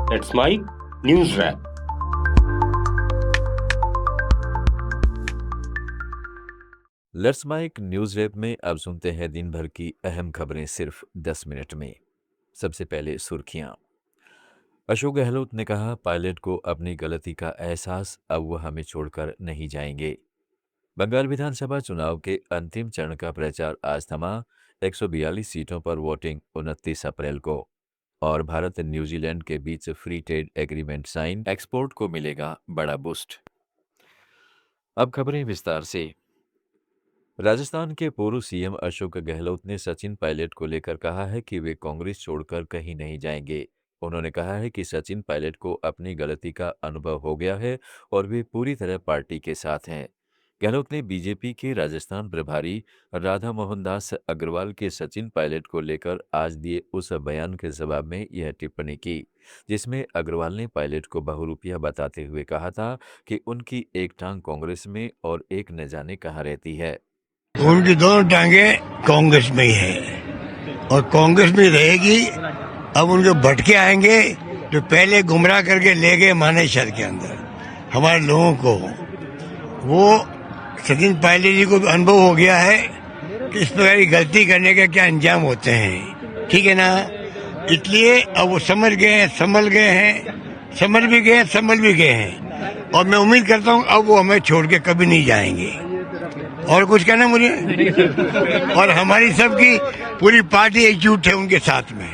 That's my news wrap. Let's mic news wrap में अब सुनते हैं दिन भर की अहम खबरें सिर्फ 10 मिनट में। सबसे पहले सुर्खियां। अशोक गहलोत ने कहा, पायलट को अपनी गलती का एहसास, अब वह हमें छोड़कर नहीं जाएंगे। बंगाल विधानसभा चुनाव के अंतिम चरण का प्रचार आज थमा। 142 सीटों पर वोटिंग 29 अप्रैल को। और भारत न्यूजीलैंड के बीच free trade agreement sign, export को मिलेगा बड़ा बूस्ट। अब खबरें विस्तार से। राजस्थान के पूर्व सीएम अशोक गहलोत ने सचिन पायलट को लेकर कहा है कि वे कांग्रेस छोड़कर कहीं नहीं जाएंगे। उन्होंने कहा है कि सचिन पायलट को अपनी गलती का अनुभव हो गया है और वे पूरी तरह पार्टी के साथ हैं। गहलोत ने बीजेपी के राजस्थान प्रभारी राधा मोहन दास अग्रवाल के सचिन पायलट को लेकर आज दिए उस बयान के जवाब में यह टिप्पणी की, जिसमें अग्रवाल ने पायलट को बहुरूपिया बताते हुए कहा था कि उनकी एक टांग कांग्रेस में और एक न जाने कहाँ रहती है। उनकी दोनों टांगे कांग्रेस में ही है और कांग्रेस में रहेगी। अब उनके भटके आएंगे जो पहले गुमराह करके ले गए मानेसर के अंदर हमारे लोगों को। वो सचिन पायलट जी को अनुभव हो गया है कि इस प्रकार की गलती करने के क्या अंजाम होते हैं, ठीक है ना। इसलिए अब वो समझ गए हैं, संभल गए हैं, समझ भी गए हैं, संभल भी गए हैं। और मैं उम्मीद करता हूँ अब वो हमें छोड़ के कभी नहीं जाएंगे। और कुछ कहना मुझे? और हमारी सबकी पूरी पार्टी एकजुट है उनके साथ में।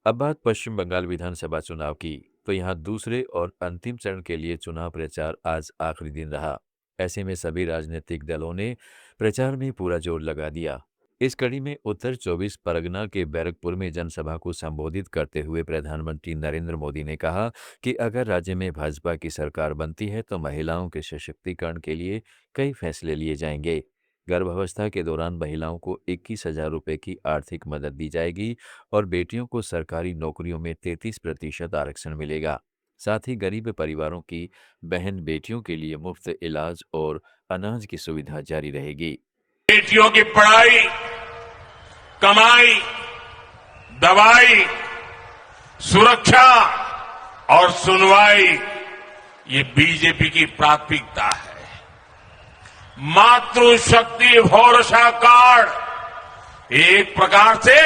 अब बात पश्चिम बंगाल विधानसभा चुनाव की, तो यहाँ दूसरे और अंतिम चरण के लिए चुनाव प्रचार आज आखिरी दिन रहा। ऐसे में सभी राजनीतिक दलों ने प्रचार में पूरा जोर लगा दिया। इस कड़ी में उत्तर 24 परगना के बैरकपुर में जनसभा को संबोधित करते हुए प्रधानमंत्री नरेंद्र मोदी ने कहा कि अगर राज्य में भाजपा की सरकार बनती है तो महिलाओं के सशक्तिकरण के लिए कई फैसले लिए जाएंगे। गर्भावस्था के दौरान महिलाओं को 21,000 रुपये की आर्थिक मदद दी जाएगी और बेटियों को सरकारी नौकरियों में 33% आरक्षण मिलेगा। साथ ही गरीब परिवारों की बहन बेटियों के लिए मुफ्त इलाज और अनाज की सुविधा जारी रहेगी। बेटियों की पढ़ाई, कमाई, दवाई, सुरक्षा और सुनवाई ये बीजेपी की प्राथमिकता है। मातृशक्ति भरोसा कार्ड एक प्रकार से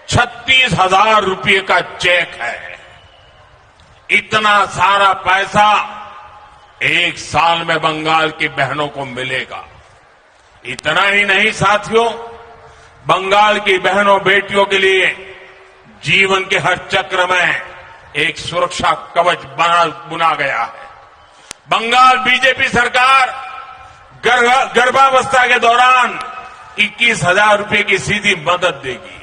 36,000 रुपये का चेक है। इतना सारा पैसा एक साल में बंगाल की बहनों को मिलेगा। इतना ही नहीं साथियों, बंगाल की बहनों बेटियों के लिए जीवन के हर चक्र में एक सुरक्षा कवच बुना गया है। बंगाल बीजेपी सरकार गर्भावस्था के दौरान 21,000 रुपये की सीधी मदद देगी।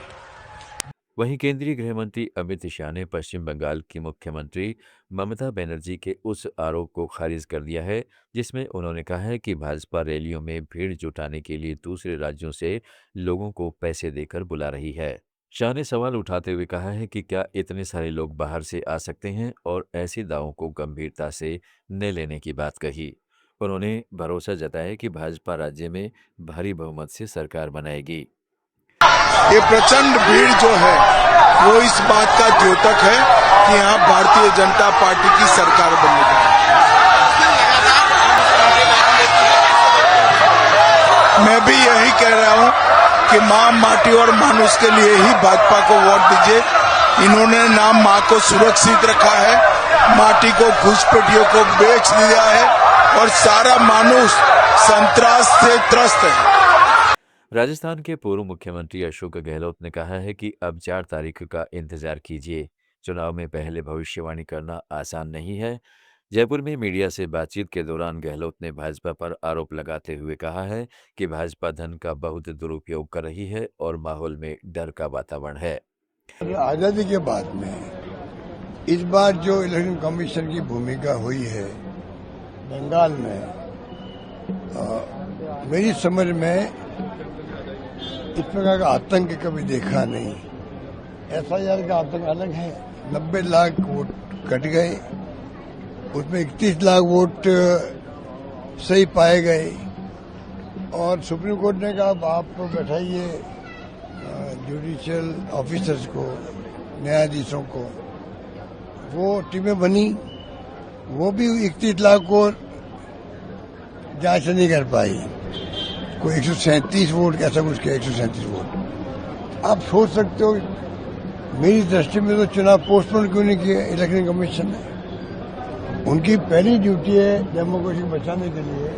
वहीं केंद्रीय गृह मंत्री अमित शाह ने पश्चिम बंगाल की मुख्यमंत्री ममता बनर्जी के उस आरोप को खारिज कर दिया है जिसमें उन्होंने कहा है कि भाजपा रैलियों में भीड़ जुटाने के लिए दूसरे राज्यों से लोगों को पैसे देकर बुला रही है। शाह ने सवाल उठाते हुए कहा है कि क्या इतने सारे लोग बाहर से आ सकते हैं और ऐसे दावों को गंभीरता से न लेने की बात कही। उन्होंने भरोसा जताया कि भाजपा राज्य में भारी बहुमत से सरकार बनाएगी। ये प्रचंड भीड़ जो है वो इस बात का द्योतक है कि यहाँ भारतीय जनता पार्टी की सरकार बनेगी। मैं भी यही कह रहा हूँ कि माँ, माटी और मानुष के लिए ही भाजपा को वोट दीजिए। इन्होंने नाम माँ को सुरक्षित रखा है, माटी को घुसपैठियों को बेच दिया है और सारा मानुष संतरास से त्रस्त है। राजस्थान के पूर्व मुख्यमंत्री अशोक गहलोत ने कहा है कि अब 4 तारीख का इंतजार कीजिए। चुनाव में पहले भविष्यवाणी करना आसान नहीं है। जयपुर में मीडिया से बातचीत के दौरान गहलोत ने भाजपा पर आरोप लगाते हुए कहा है कि भाजपा धन का बहुत दुरुपयोग कर रही है और माहौल में डर का वातावरण है। आजादी के बाद में इस बार जो इलेक्शन कमीशन की भूमिका हुई है बंगाल में, मेरी समझ में इस प्रकार का आतंक कभी देखा नहीं। एफआईआर का आतंक अलग है। 90 लाख वोट कट गए, उसमें 31 लाख वोट सही पाए गए और सुप्रीम कोर्ट ने कहा आप बैठाइए जुडिशियल ऑफिसर्स को, न्यायाधीशों को, वो टीमें बनी, वो भी 31 लाख को जांच नहीं कर पाई। कोई 137 वोट ऐसा कुछ किया, 137 वोट। आप सोच सकते हो, मेरी दृष्टि में तो चुनाव पोस्टपोन क्यों नहीं किए इलेक्शन कमीशन ने। उनकी पहली ड्यूटी है डेमोक्रेसी को बचाने के लिए,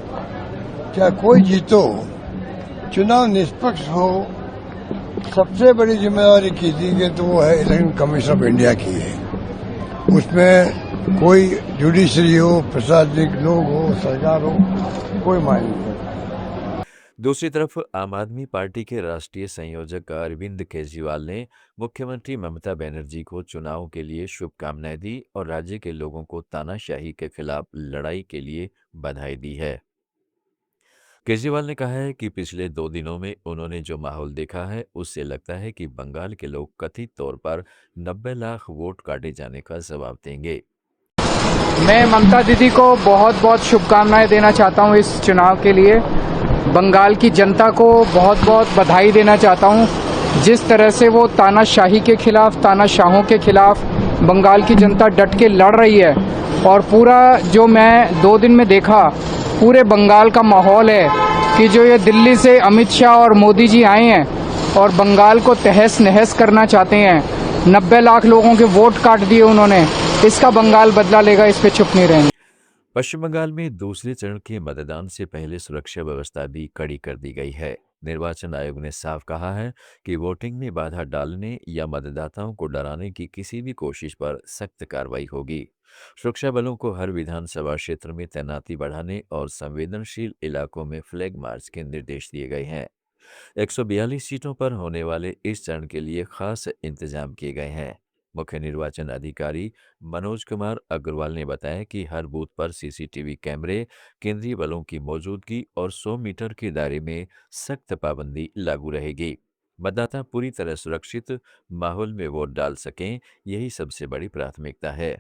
चाहे कोई जीतो, चुनाव निष्पक्ष हो। सबसे बड़ी जिम्मेदारी किसी की तो वो है इलेक्शन कमीशन ऑफ इंडिया की है। उसमें कोई जुडिशरी हो, प्रशासनिक लोग हो, सरकार हो, कोई मायने नहीं है। दूसरी तरफ आम आदमी पार्टी के राष्ट्रीय संयोजक अरविंद केजरीवाल ने मुख्यमंत्री ममता बनर्जी को चुनाव के लिए शुभकामनाएं दी और राज्य के लोगों को तानाशाही के खिलाफ लड़ाई के लिए बधाई दी है। केजरीवाल ने कहा है कि पिछले 2 दिनों में उन्होंने जो माहौल देखा है उससे लगता है कि बंगाल के लोग कथित तौर पर 90 लाख वोट काटे जाने का जवाब देंगे। मैं ममता दीदी को बहुत बहुत शुभकामनाएं देना चाहता हूं इस चुनाव के लिए। बंगाल की जनता को बहुत बहुत बधाई देना चाहता हूं। जिस तरह से वो तानाशाही के खिलाफ, तानाशाहों के खिलाफ बंगाल की जनता डट के लड़ रही है, और पूरा जो मैं 2 दिन में देखा, पूरे बंगाल का माहौल है कि जो ये दिल्ली से अमित शाह और मोदी जी आए हैं और बंगाल को तहस नहस करना चाहते हैं। 90 लाख लोगों के वोट काट दिए उन्होंने। इसका बंगाल बदला लेगा, इस पे चुप नहीं रहेंगे। पश्चिम बंगाल में दूसरे चरण के मतदान से पहले सुरक्षा व्यवस्था भी कड़ी कर दी गई है। निर्वाचन आयोग ने साफ कहा है कि वोटिंग में बाधा डालने या मतदाताओं को डराने की किसी भी कोशिश पर सख्त कार्रवाई होगी। सुरक्षा बलों को हर विधानसभा क्षेत्र में तैनाती बढ़ाने और संवेदनशील इलाकों में फ्लैग मार्च के निर्देश दिए गए हैं। 142 सीटों पर होने वाले इस चरण के लिए खास इंतजाम किए गए हैं। मुख्य निर्वाचन अधिकारी मनोज कुमार अग्रवाल ने बताया कि हर बूथ पर सीसीटीवी कैमरे, केंद्रीय बलों की मौजूदगी और 100 मीटर के दायरे में सख्त पाबंदी लागू रहेगी। मतदाता पूरी तरह सुरक्षित माहौल में वोट डाल सकें, यही सबसे बड़ी प्राथमिकता है।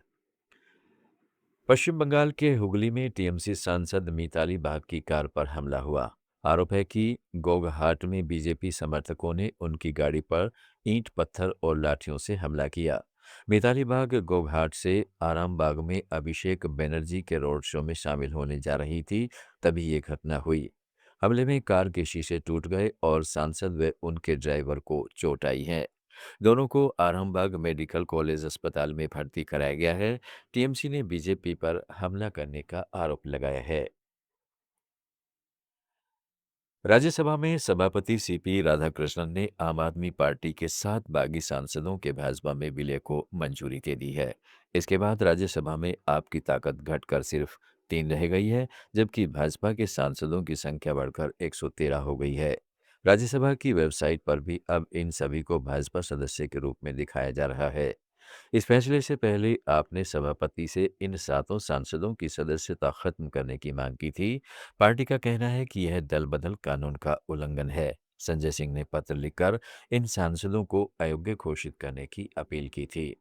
पश्चिम बंगाल के हुगली में टीएमसी सांसद मिताली बाग की कार पर हमला हुआ। आरोप है कि गोगहाट में बीजेपी समर्थकों ने उनकी गाड़ी पर ईंट, पत्थर और लाठियों से हमला किया। मिताली बाग गोगहाट से आरामबाग में अभिषेक बनर्जी के रोड शो में शामिल होने जा रही थी, तभी ये घटना हुई। हमले में कार के शीशे टूट गए और सांसद व उनके ड्राइवर को चोट आई है। दोनों को आरामबाग मेडिकल कॉलेज अस्पताल में भर्ती कराया गया है। टीएमसी ने बीजेपी पर हमला करने का आरोप लगाया है। राज्यसभा में सभापति सीपी राधाकृष्णन ने आम आदमी पार्टी के 7 बागी सांसदों के भाजपा में विलय को मंजूरी दे दी है। इसके बाद राज्यसभा में आपकी ताकत घटकर सिर्फ 3 रह गई है, जबकि भाजपा के सांसदों की संख्या बढ़कर 113 हो गई है। राज्यसभा की वेबसाइट पर भी अब इन सभी को भाजपा सदस्य के रूप में दिखाया जा रहा है। इस फैसले से पहले आपने सभापति से इन 7 सांसदों की सदस्यता खत्म करने की मांग की थी। पार्टी का कहना है कि यह दल बदल कानून का उल्लंघन है। संजय सिंह ने पत्र लिखकर इन सांसदों को अयोग्य घोषित करने की अपील की थी।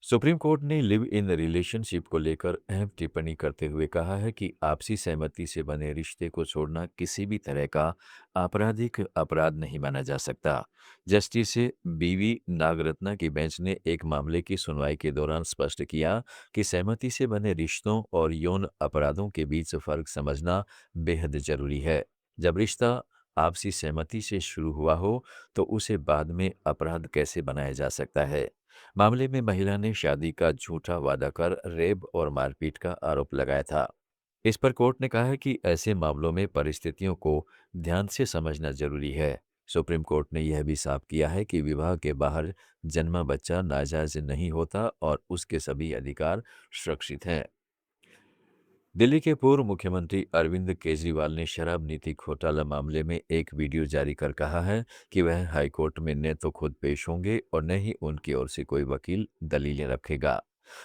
सुप्रीम कोर्ट ने लिव इन रिलेशनशिप को लेकर अहम टिप्पणी करते हुए कहा है कि आपसी सहमति से बने रिश्ते को छोड़ना किसी भी तरह का आपराधिक अपराध नहीं माना जा सकता। जस्टिस बीवी नागरत्ना की बेंच ने एक मामले की सुनवाई के दौरान स्पष्ट किया कि सहमति से बने रिश्तों और यौन अपराधों के बीच फर्क समझना बेहद जरूरी है। जब रिश्ता आपसी सहमति से शुरू हुआ हो तो उसे बाद में अपराध कैसे बनाया जा सकता है। मामले में महिला ने शादी का झूठा वादा कर रेप और मारपीट का आरोप लगाया था। इस पर कोर्ट ने कहा है कि ऐसे मामलों में परिस्थितियों को ध्यान से समझना जरूरी है। सुप्रीम कोर्ट ने यह भी साफ किया है कि विवाह के बाहर जन्मा बच्चा नाजायज नहीं होता और उसके सभी अधिकार सुरक्षित हैं। दिल्ली के पूर्व मुख्यमंत्री अरविंद केजरीवाल ने शराब नीति घोटाला मामले में एक वीडियो जारी कर कहा है कि वह हाईकोर्ट में न तो खुद पेश होंगे और न ही उनकी ओर से कोई वकील दलीलें रखेगा।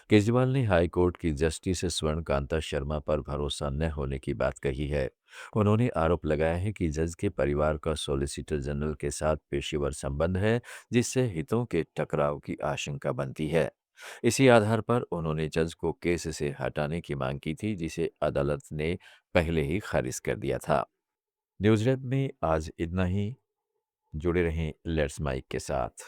केजरीवाल ने हाईकोर्ट की जस्टिस स्वर्णकांता शर्मा पर भरोसा न होने की बात कही है। उन्होंने आरोप लगाया है कि जज के परिवार का सॉलिसिटर जनरल के साथ पेशेवर संबंध है, जिससे हितों के टकराव की आशंका बनती है। इसी आधार पर उन्होंने जज को केस से हटाने की मांग की थी, जिसे अदालत ने पहले ही खारिज कर दिया था। न्यूज़ रैप में आज इतना ही। जुड़े रहें लेट्स माइक के साथ।